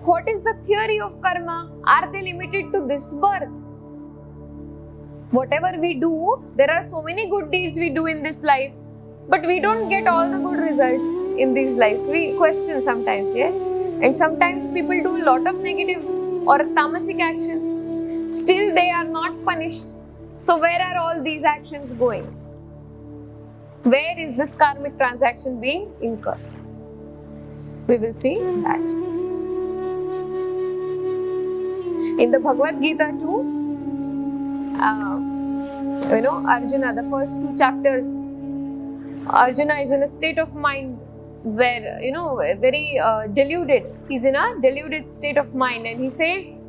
What is the theory of karma? Are they limited to this birth? Whatever we do, there are so many good deeds we do in this life, but we don't get all the good results in these lives. We question sometimes, yes? And sometimes people do a lot of negative or tamasic actions. Still they are not punished. So where are all these actions going? Where is this karmic transaction being incurred? We will see that. In the Bhagavad Gita too, Arjuna, the first 2 chapters, Arjuna is in a state of mind where, very deluded. He's in a deluded state of mind and he says,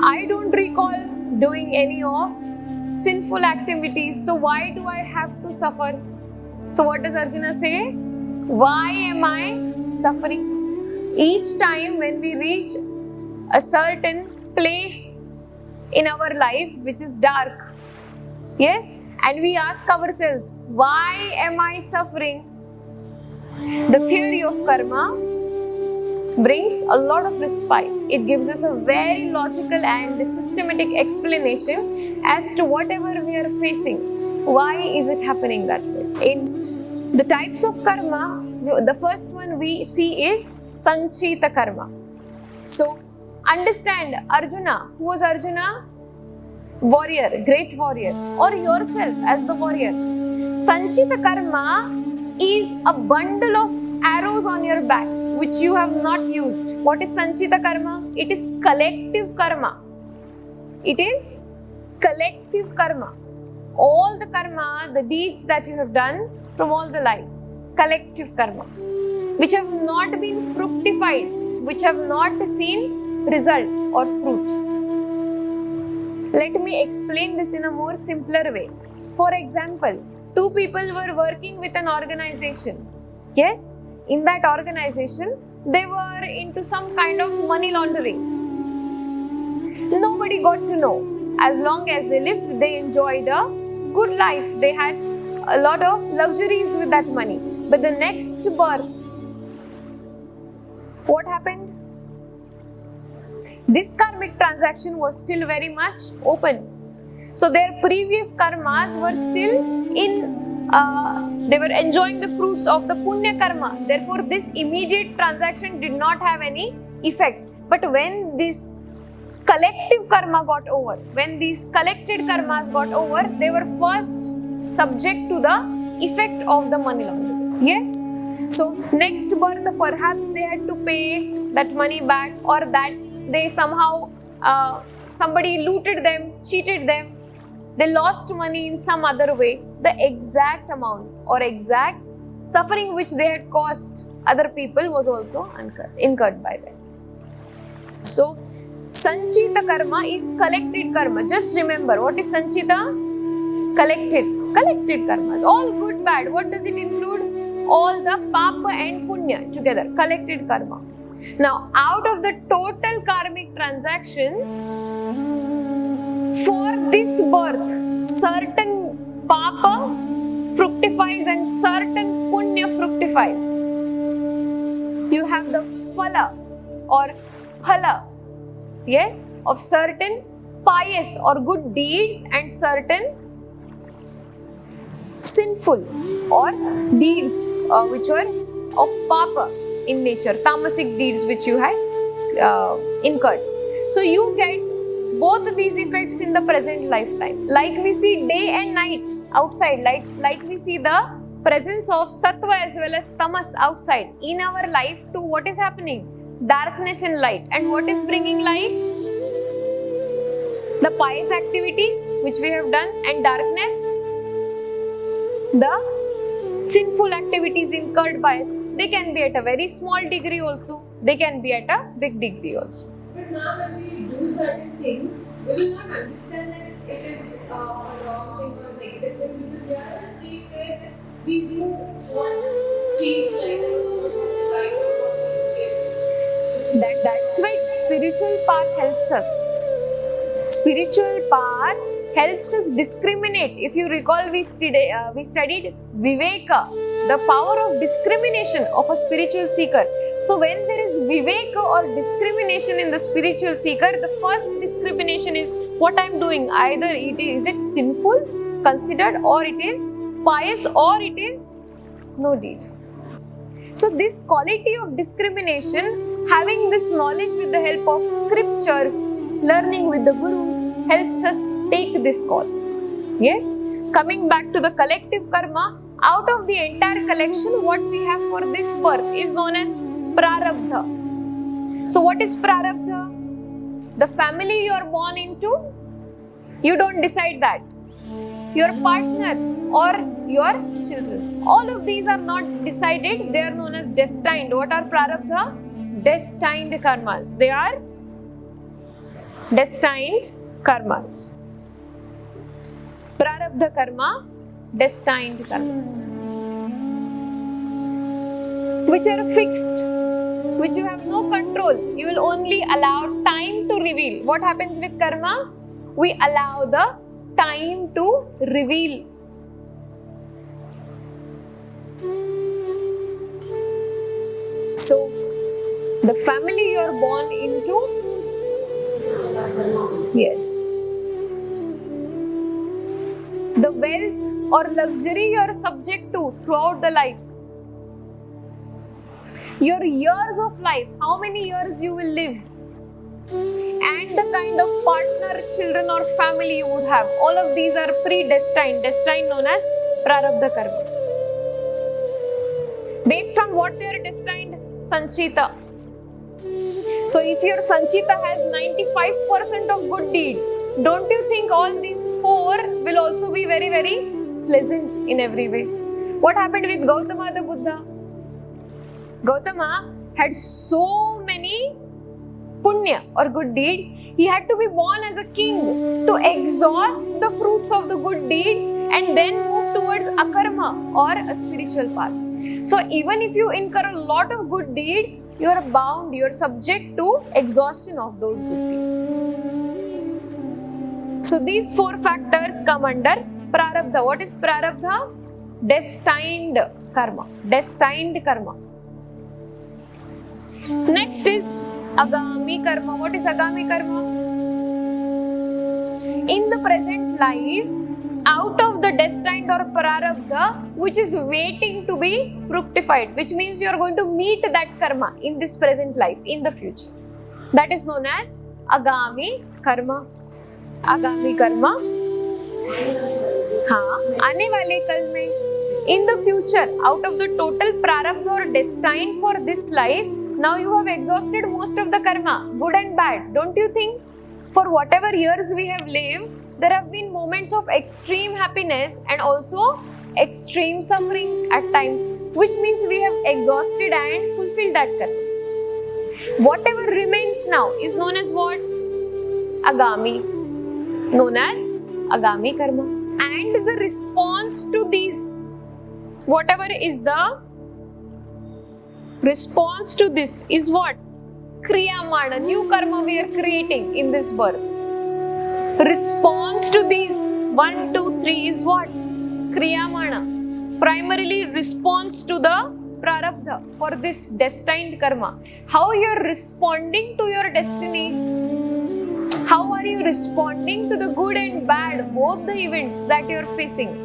I don't recall doing any of sinful activities, so why do I have to suffer? So what does Arjuna say? Why am I suffering? Each time when we reach a certain place in our life which is dark, yes, and we ask ourselves, why am I suffering? The theory of karma brings a lot of respite. It gives us a very logical and systematic explanation as to whatever we are facing. Why is it happening that way? In the types of karma, the first one we see is Sanchita karma. So, understand Arjuna. Who was Arjuna? Warrior, great warrior, or yourself as the warrior. Sanchita karma is a bundle of arrows on your back which you have not used. What is Sanchita karma? It is collective karma. It is collective karma. All the karma, the deeds that you have done from all the lives, collective karma, which have not been fructified, which have not seen result or fruit. Let me explain this in a more simpler way. For example, 2 people were working with an organization. Yes, in that organization, they were into some kind of money laundering. Nobody got to know. As long as they lived, they enjoyed a good life. They had a lot of luxuries with that money. But the next birth, what happened? This karmic transaction was still very much open. So their previous karmas were still they were enjoying the fruits of the Punya karma. Therefore, this immediate transaction did not have any effect. But when this collective karma got over, when these collected karmas got over, they were first subject to the effect of the money laundering. Yes? So, next birth, perhaps they had to pay that money back, or that they somehow, somebody looted them, cheated them, they lost money in some other way. The exact amount or exact suffering which they had caused other people was also incurred by them. So, Sanchita karma is collected karma. Just remember, what is Sanchita? Collected karmas. All good, bad. What does it include? All the Paapa and Punya together. Collected karma. Now, out of the total karmic transactions, for this birth, certain Paapa fructifies and certain Punya fructifies. You have the phala or phala, yes, of certain pious or good deeds and certain sinful or deeds which were of Paapa in nature, tamasic deeds which you had incurred. So you get both these effects in the present lifetime. Like we see day and night outside, like we see the presence of sattva as well as tamas outside. In our life too, what is happening? Darkness and light. And what is bringing light? The pious activities which we have done, and darkness, the sinful activities incurred by us. They can be at a very small degree also. They can be at a big degree also. But now when we do certain things, we will not understand that it is a wrong thing or a negative thing, because we are in a state where we do what feels like or what is right or what is. That's why spiritual path helps us. Spiritual path helps us discriminate. If you recall, we studied Viveka, the power of discrimination of a spiritual seeker. So when there is viveka or discrimination in the spiritual seeker, the first discrimination is what I am doing. Either is it sinful, considered, or it is pious, or it is no deed. So this quality of discrimination, having this knowledge with the help of scriptures, learning with the gurus, helps us take this call. Yes? Coming back to the collective karma, out of the entire collection, what we have for this birth is known as Prarabdha. So what is Prarabdha? The family you are born into, you don't decide that. Your partner or your children. All of these are not decided, they are known as destined. What are Prarabdha? Destined karmas. They are destined karmas. Prarabdha karma, destined karmas, which are fixed, which you have no control. You will only allow time to reveal. What happens with karma? We allow the time to reveal. So, the family you are born into, yes. The wealth or luxury you are subject to throughout the life. Your years of life, how many years you will live, and the kind of partner, children or family you would have. All of these are predestined, destined known as Prarabdha karma. Based on what they are destined? Sanchita. So if your Sanchita has 95% of good deeds, don't you think all these 4 will also be very, very pleasant in every way? What happened with Gautama the Buddha? Gautama had so many Punya or good deeds. He had to be born as a king to exhaust the fruits of the good deeds and then move towards Akarma or a spiritual path. So even if you incur a lot of good deeds, you are bound, you are subject to exhaustion of those good deeds. So these 4 factors come under Prarabdha. What is Prarabdha? Destined karma. Destined karma. Next is Agami karma. What is Agami karma? In the present life, out of the destined or Prarabdha, which is waiting to be fructified, which means you are going to meet that karma in this present life, in the future. That is known as Agami karma. Agami karma. हाँ, आने वाले कल में, in the future, out of the total Prarabdha or destined for this life, now you have exhausted most of the karma, good and bad. Don't you think? For whatever years we have lived, there have been moments of extreme happiness and also extreme suffering at times, which means we have exhausted and fulfilled that karma. Whatever remains now is known as what? Agami. Known as Agami karma. And the response to these, whatever is the response to this is what? Kriyamana, new karma we are creating in this birth. Response to these 1, 2, 3 is what? Kriyamana. Primarily response to the Prarabdha for this destined karma. How you are responding to your destiny? How are you responding to the good and bad, both the events that you are facing?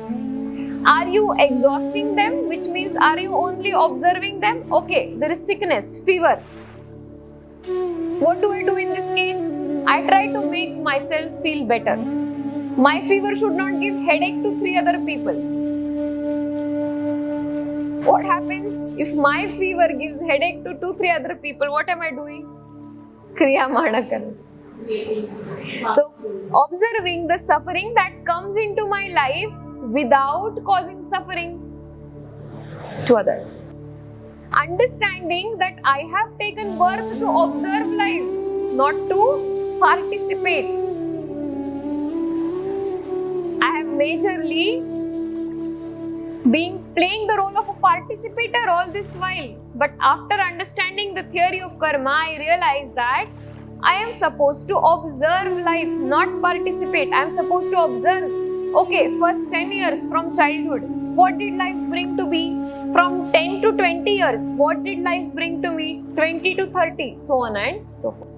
Are you exhausting them? Which means, are you only observing them? Okay, there is sickness, fever. What do I do in this case? I try to make myself feel better. My fever should not give headache to 3 other people. What happens if my fever gives headache to 2, 3 other people? What am I doing? Kriyamana karma. So, observing the suffering that comes into my life without causing suffering to others. Understanding that I have taken birth to observe life, not to participate. I have majorly been playing the role of a participator all this while. But after understanding the theory of karma, I realized that I am supposed to observe life, not participate. I am supposed to observe. Okay, first 10 years from childhood, what did life bring to be? From 10 to 20 years, what did life bring to me? 20 to 30, so on and so forth.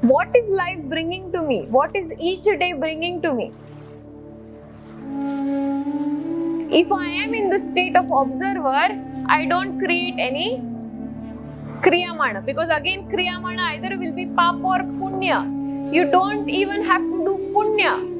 What is life bringing to me? What is each day bringing to me? If I am in the state of observer, I don't create any kriyamana, because again kriyamana either will be Paapa or Punya. You don't even have to do Punya.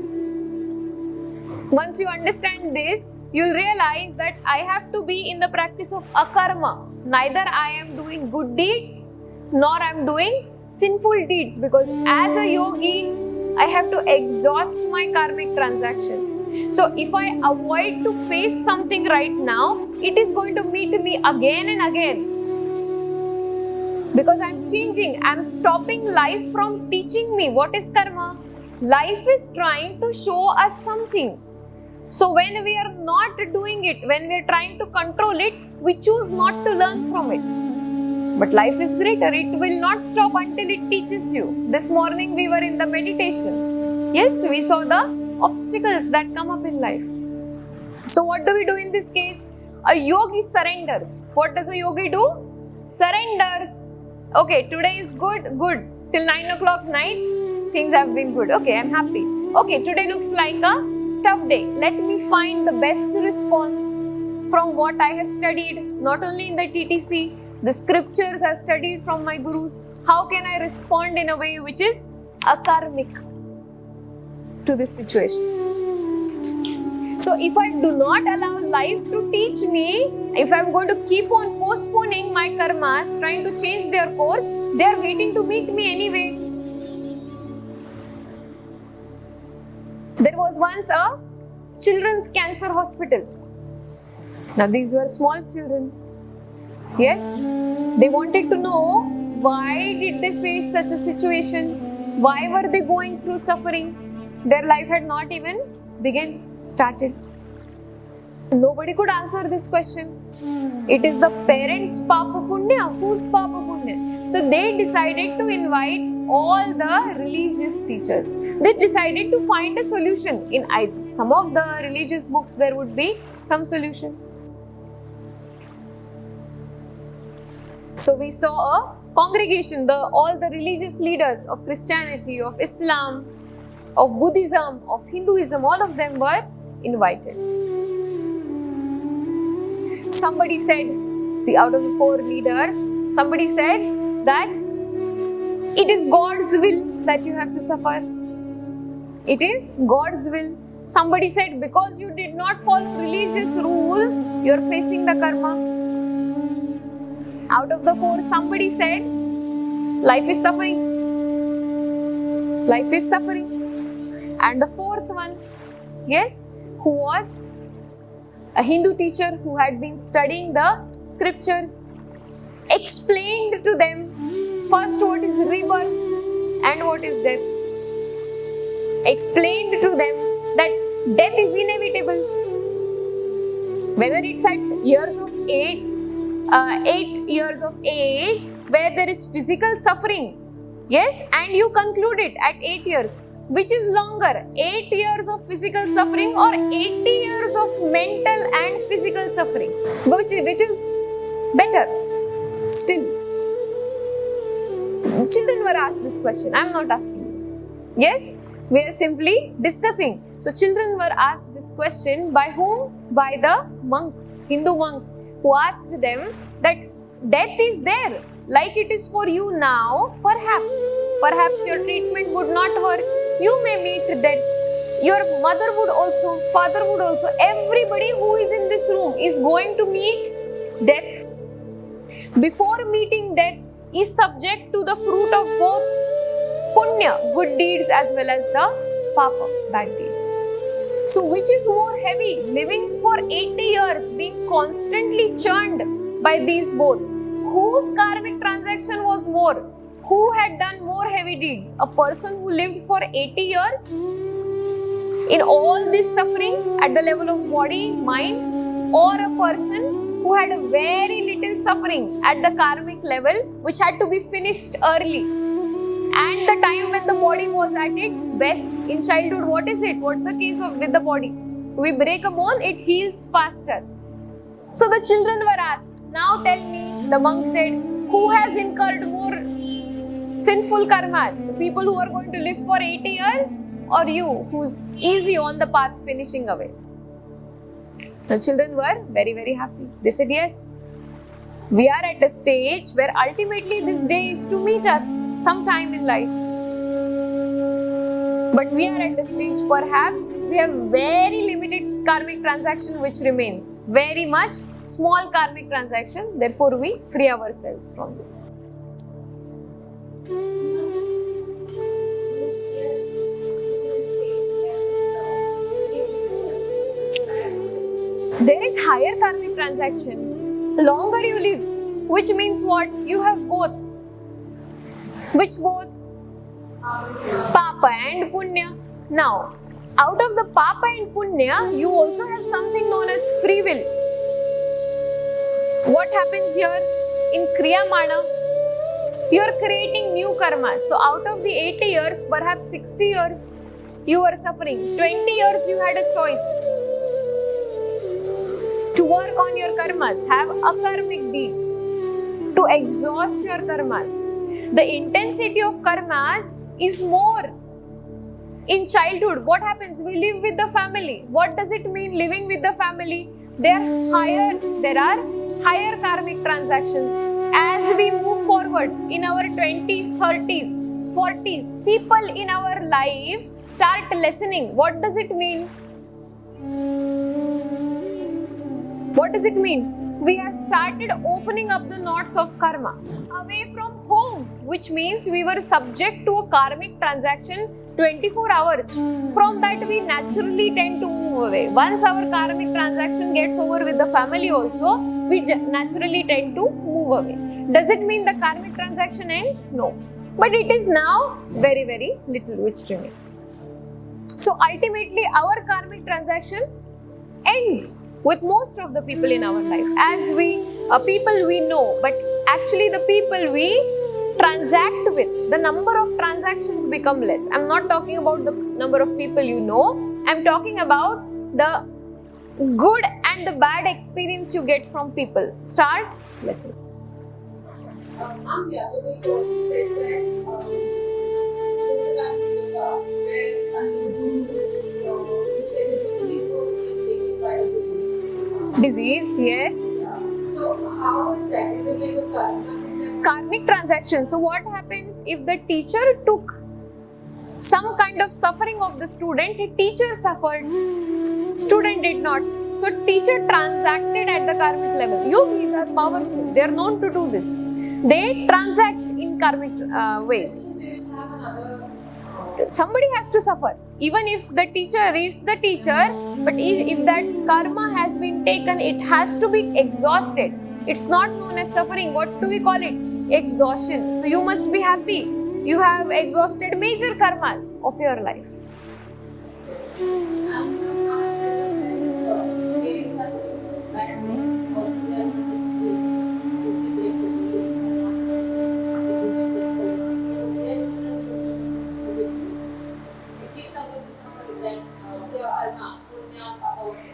Once you understand this, you'll realize that I have to be in the practice of akarma. Neither I am doing good deeds nor I am doing sinful deeds, because as a yogi, I have to exhaust my karmic transactions. So if I avoid to face something right now, it is going to meet me again and again. Because I am changing, I am stopping life from teaching me what is karma. Life is trying to show us something. So when we are not doing it, when we are trying to control it, we choose not to learn from it. But life is greater. It will not stop until it teaches you. This morning we were in the meditation. Yes, we saw the obstacles that come up in life. So what do we do in this case? A yogi surrenders. What does a yogi do? Surrenders. Okay, today is good. Till 9 o'clock night, things have been good. Okay, I'm happy. Okay, today looks like a tough day. Let me find the best response from what I have studied, not only in the TTC, the scriptures I've studied from my gurus. How can I respond in a way which is akarmic to this situation? So if I do not allow life to teach me, if I'm going to keep on postponing my karmas, trying to change their course, they are waiting to meet me anyway. There was once a children's cancer hospital. Now these were small children. Yes, they wanted to know why did they face such a situation? Why were they going through suffering? Their life had not even started. Nobody could answer this question. It is the parents' Paapa Punya. Whose Paapa Punya? So they decided to invite all the religious teachers. They decided to find a solution. In some of the religious books, there would be some solutions. So we saw a congregation, all the religious leaders of Christianity, of Islam, of Buddhism, of Hinduism, all of them were invited. Somebody said, out of the 4 leaders, somebody said that it is God's will that you have to suffer. It is God's will. Somebody said, because you did not follow religious rules, you are facing the karma. Out of the 4, somebody said, life is suffering. Life is suffering. And the 4th one, yes, who was a Hindu teacher who had been studying the scriptures, explained to them first what is rebirth and what is death. Explained to them that death is inevitable. Whether it's at years of 8 years of age, where there is physical suffering, yes, and you conclude it at 8 years. Which is longer, 8 years of physical suffering or 80 years of mental and physical suffering? Which is better? Still, children were asked this question. I am not asking you. Yes, we are simply discussing. So children were asked this question by whom? By the monk, Hindu monk, who asked them that death is there, like it is for you now. Perhaps your treatment would not work. You may meet death. Your mother would also, father would also. Everybody who is in this room is going to meet death. Before meeting death, is subject to the fruit of both Punya, good deeds, as well as the Paapa, bad deeds. So which is more heavy? Living for 80 years, being constantly churned by these both. Whose karmic transaction was more? Who had done more heavy deeds? A person who lived for 80 years in all this suffering at the level of body, mind, or a person who had a very little suffering at the karmic level, which had to be finished early. And the time when the body was at its best in childhood, what is it? What's the case with the body? We break a bone, it heals faster. So the children were asked, now tell me, the monk said, who has incurred more sinful karmas? The people who are going to live for 80 years or you who's easy on the path finishing away? The children were very, very happy. They said, yes, we are at a stage where ultimately this day is to meet us sometime in life. But we are at a stage, perhaps we have very limited karmic transaction which remains. Very much small karmic transaction. Therefore, we free ourselves from this. There is higher karmic transaction. The longer you live, which means what? You have both. Which both? Paapa and Punya. Now, out of the Paapa and Punya, you also have something known as free will. What happens here? In kriyamana, you are creating new karmas. So, out of the 80 years, perhaps 60 years, you were suffering. 20 years, you had a choice to work on your karmas, have akarmic deeds, to exhaust your karmas. The intensity of karmas is more. In childhood, what happens? We live with the family. What does it mean living with the family? There are higher karmic transactions. As we move forward in our 20s, 30s, 40s, people in our life start lessening. What does it mean? What does it mean? We have started opening up the knots of karma away from home, which means we were subject to a karmic transaction 24 hours. From that, we naturally tend to move away. Once our karmic transaction gets over with the family also, we naturally tend to move away. Does it mean the karmic transaction ends? No. But it is now very, very little which remains. So ultimately, our karmic transaction ends with most of the people in our life. As people we know, but actually the people we transact with, the number of transactions become less. I'm not talking about the number of people you know. I'm talking about the good and the bad experience you get from people starts lessening. The other day you said that there's a kind of yoga where the gurus, you said the disease was being taken by the guru. Disease, yes. So how is that? Is it like a karma? Karmic transaction. So what happens if the teacher took some kind of suffering of the student? Teacher suffered, student did not. So teacher transacted at the karmic level. Yogis are powerful. They are known to do this. They transact in karmic ways. They will have another. Somebody has to suffer. Even if the teacher is the teacher, but if that karma has been taken, it has to be exhausted. It's not known as suffering. What do we call it? Exhaustion. So you must be happy. You have exhausted major karmas of your life.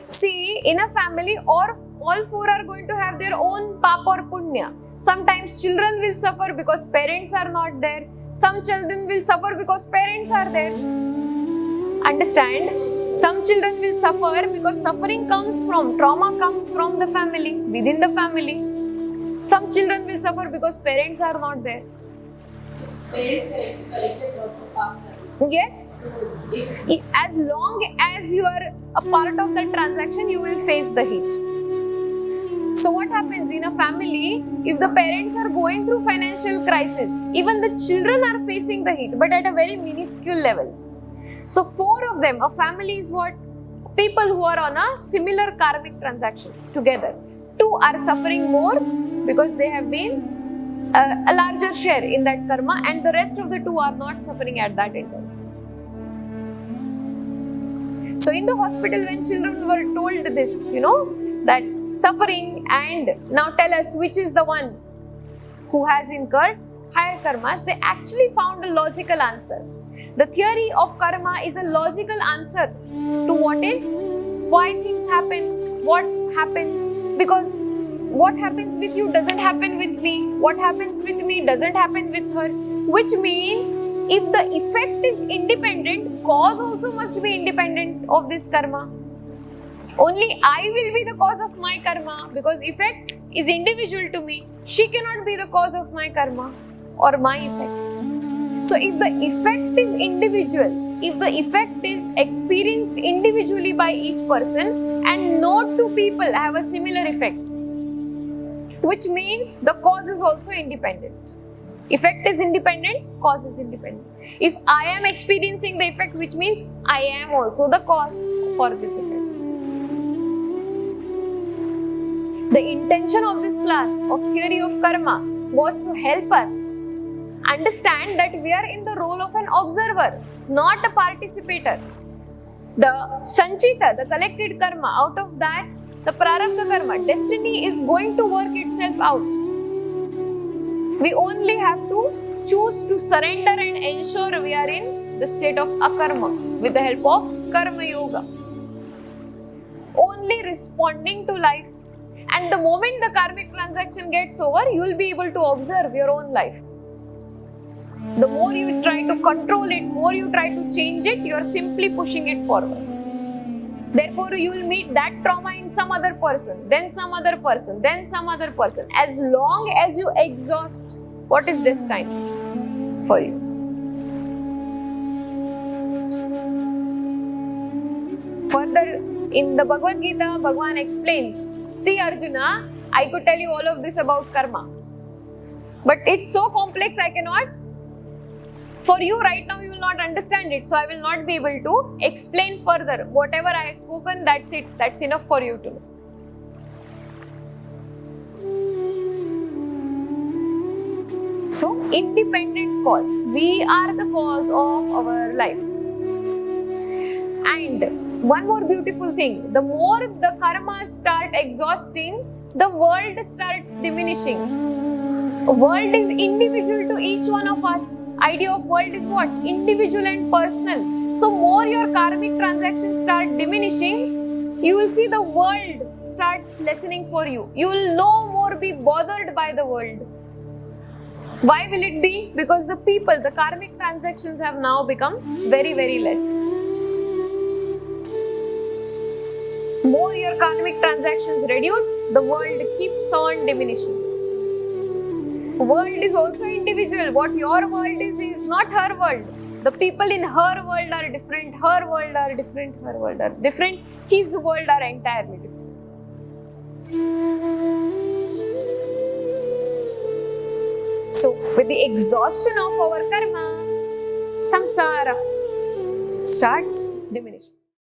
See, in a family, all four are going to have their own Paapa or Punya. Sometimes children will suffer because parents are not there. Some children will suffer because parents are there. Understand? Some children will suffer because suffering comes from, trauma comes from the family, within the family. Some children will suffer because parents are not there. Parents collected lots of karma. Yes. As long as you are a part of that transaction, you will face the heat. So what happens in a family, if the parents are going through financial crisis, even the children are facing the heat, but at a very minuscule level. So 4 of them, a family is what? People who are on a similar karmic transaction together. 2 are suffering more because they have been a larger share in that karma, and the rest of the 2 are not suffering at that intensity. So in the hospital, when children were told this, that suffering, and now tell us which is the one who has incurred higher karmas, they actually found a logical answer. The theory of karma is a logical answer to why things happen, what happens, because what happens with you doesn't happen with me, what happens with me doesn't happen with her, which means if the effect is independent, cause also must be independent of this karma. Only I will be the cause of my karma, because effect is individual to me. She cannot be the cause of my karma or my effect. So if the effect is individual, if the effect is experienced individually by each person and no two people have a similar effect, which means the cause is also independent. Effect is independent, cause is independent. If I am experiencing the effect, which means I am also the cause for this effect. The intention of this class of theory of karma was to help us understand that we are in the role of an observer, not a participator. The Sanchita, the collected karma, out of that, the Prarabdha karma, destiny is going to work itself out. We only have to choose to surrender and ensure we are in the state of akarma with the help of karma yoga. Only responding to life. And the moment the karmic transaction gets over, you will be able to observe your own life. The more you try to control it, more you try to change it, you are simply pushing it forward. Therefore, you will meet that trauma in some other person, then some other person, then some other person. As long as you exhaust what is destined for you. Further, in the Bhagavad Gita, Bhagavan explains, see Arjuna, I could tell you all of this about karma. But it's so complex, I cannot. For you right now, you will not understand it. So I will not be able to explain further. Whatever I have spoken, that's it. That's enough for you to know. So, independent cause. We are the cause of our life. And one more beautiful thing. The more the karmas start exhausting, the world starts diminishing. World is individual to each one of us. Idea of world is what? Individual and personal. So more your karmic transactions start diminishing, you will see the world starts lessening for you. You will no more be bothered by the world. Why will it be? Because the people, the karmic transactions have now become very, very less. More your karmic transactions reduce, the world keeps on diminishing. World is also individual. What your world is not her world. The people in her world are different, her world are different, her world are different, his world are entirely different. So, with the exhaustion of our karma, samsara starts diminishing.